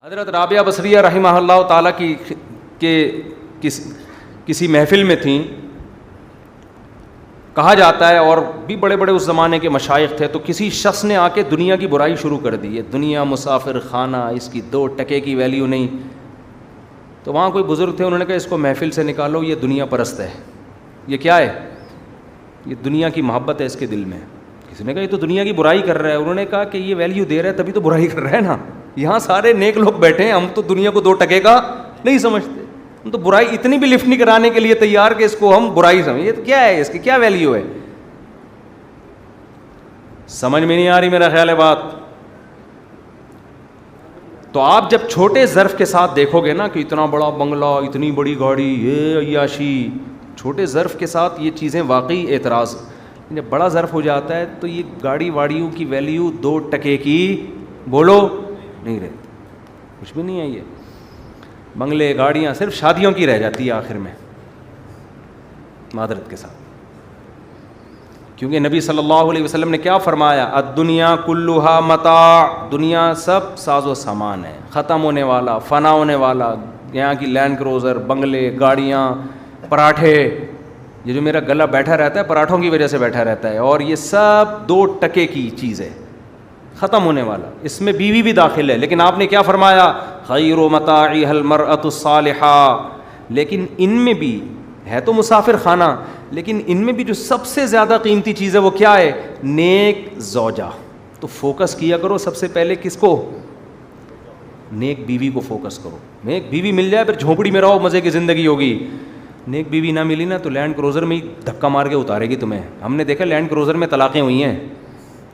حضرت رابعہ بصریہ رحمہ اللہ تعالیٰ کسی محفل میں تھیں. کہا جاتا ہے اور بھی بڑے بڑے اس زمانے کے مشائخ تھے, تو کسی شخص نے آ کے دنیا کی برائی شروع کر دی. یہ دنیا مسافر خانہ, اس کی 2 ٹکے کی ویلیو نہیں. تو وہاں کوئی بزرگ تھے, انہوں نے کہا اس کو محفل سے نکالو, یہ دنیا پرست ہے. یہ کیا ہے؟ یہ دنیا کی محبت ہے اس کے دل میں. کسی نے کہا یہ تو دنیا کی برائی کر رہا ہے. انہوں نے کہا کہ یہ ویلیو دے رہا ہے تبھی تو برائی کر رہا ہے نا. یہاں سارے نیک لوگ بیٹھے ہیں, ہم تو دنیا کو 2 ٹکے کا نہیں سمجھتے. ہم تو برائی اتنی بھی لفٹ نہیں کرانے کے لیے تیار کہ اس کو ہم برائی سمجھیں. یہ تو کیا ہے, اس کی کیا ویلیو ہے؟ سمجھ میں نہیں آ رہی میرا خیال ہے بات. تو آپ جب چھوٹے ظرف کے ساتھ دیکھو گے نا کہ اتنا بڑا بنگلہ, اتنی بڑی گاڑی, یہ عیاشی, چھوٹے ظرف کے ساتھ یہ چیزیں واقعی اعتراض. جب بڑا ظرف ہو جاتا ہے تو یہ گاڑی واڑیوں کی ویلیو 2 ٹکے کی بولو نہیں رہتی, کچھ بھی نہیں ہے. یہ بنگلے گاڑیاں صرف شادیوں کی رہ جاتی ہے آخر میں, معذرت کے ساتھ. کیونکہ نبی صلی اللہ علیہ وسلم نے کیا فرمایا؟ الدنیا کلھا متاع, دنیا سب ساز و سامان ہے, ختم ہونے والا, فنا ہونے والا. یہاں کی لینڈ کروزر, بنگلے, گاڑیاں, پراٹھے, یہ جو میرا گلا بیٹھا رہتا ہے پراٹھوں کی وجہ سے بیٹھا رہتا ہے, اور یہ سب 2 ٹکے کی چیز ہے, ختم ہونے والا. اس میں بیوی بھی داخل ہے, لیکن آپ نے کیا فرمایا؟ خیر متاعها المرأة الصالحہ. لیکن ان میں بھی ہے تو مسافر خانہ, لیکن ان میں بھی جو سب سے زیادہ قیمتی چیز ہے وہ کیا ہے؟ نیک زوجہ. تو فوکس کیا کرو سب سے پہلے کس کو؟ نیک بیوی کو فوکس کرو. نیک بیوی مل جائے پھر جھونپڑی میں رہو, مزے کی زندگی ہوگی. نیک بیوی نہ ملی نا تو لینڈ کروزر میں ہی دھکا مار کے اتارے گی تمہیں. ہم نے دیکھا لینڈ کروزر میں طلاقیں ہوئی ہیں.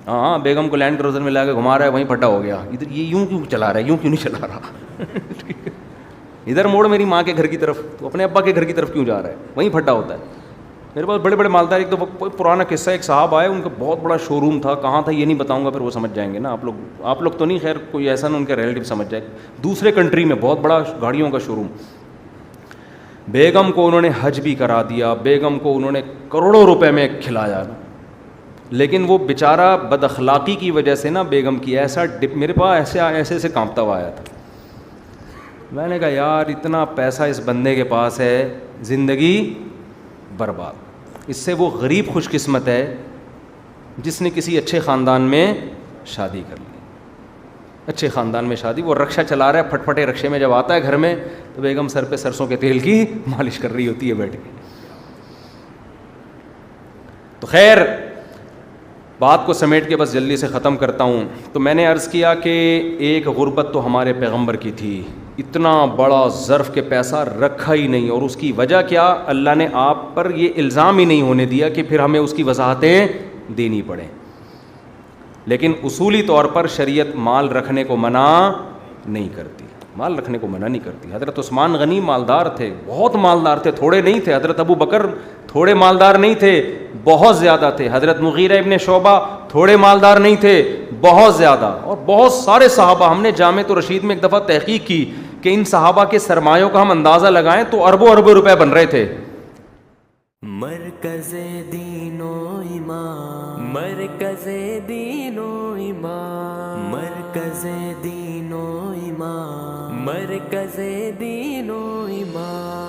ہاں, بیگم کو لینڈ کروزر میں لا کے گھما رہا ہے, وہیں پھٹا ہو گیا. ادھر یہ یوں کیوں چلا رہا ہے, یوں کیوں نہیں چلا رہا, ادھر موڑ میری ماں کے گھر کی طرف, تو اپنے ابا کے گھر کی طرف کیوں جا رہا ہے, وہیں پھٹا ہوتا ہے. میرے پاس بڑے بڑے مالدار, ایک تو پرانا قصہ, ایک صاحب آئے, ان کا بہت بڑا شو روم تھا. کہاں تھا یہ نہیں بتاؤں گا, پھر وہ سمجھ جائیں گے نا. آپ لوگ تو نہیں, خیر کوئی ایسا نہ ان کے ریلیٹیو سمجھ جائے. دوسرے کنٹری میں بہت بڑا گاڑیوں کا شو روم. بیگم کو انہوں نے حج بھی کرا دیا, بیگم کو انہوں نے کروڑوں روپے میں کھلایا, لیکن وہ بیچارہ بد اخلاقی کی وجہ سے نا بیگم کی ایسا میرے پاس ایسے کانپتا ہوا آیا تھا. میں نے کہا یار اتنا پیسہ اس بندے کے پاس ہے, زندگی برباد. اس سے وہ غریب خوش قسمت ہے جس نے کسی اچھے خاندان میں شادی کر لی. اچھے خاندان میں شادی, وہ رکشہ چلا رہا ہے, پھٹ پھٹے رکشے میں جب آتا ہے گھر میں تو بیگم سر پہ سرسوں کے تیل کی مالش کر رہی ہوتی ہے بیٹھ کے. تو خیر بات کو سمیٹ کے بس جلدی سے ختم کرتا ہوں. تو میں نے عرض کیا کہ ایک غربت تو ہمارے پیغمبر کی تھی, اتنا بڑا ظرف کے پیسہ رکھا ہی نہیں, اور اس کی وجہ کیا؟ اللہ نے آپ پر یہ الزام ہی نہیں ہونے دیا کہ پھر ہمیں اس کی وضاحتیں دینی پڑیں. لیکن اصولی طور پر شریعت مال رکھنے کو منع نہیں کرتی, مال رکھنے کو منع نہیں کرتی. حضرت عثمان غنی مالدار تھے, بہت مالدار تھے, تھوڑے نہیں تھے. حضرت ابو بکر تھوڑے مالدار نہیں تھے, بہت زیادہ تھے. حضرت مغیرہ ابن شعبہ تھوڑے مالدار نہیں تھے, بہت زیادہ. اور بہت سارے صحابہ, ہم نے جامع الرشید میں ایک دفعہ تحقیق کی کہ ان صحابہ کے سرمایوں کا ہم اندازہ لگائیں تو اربوں اربوں روپے بن رہے تھے. مرکز دین و ایمان, مرکز دین و ایمان, مرکز دین و ایمان, مرکز دین و ایمان.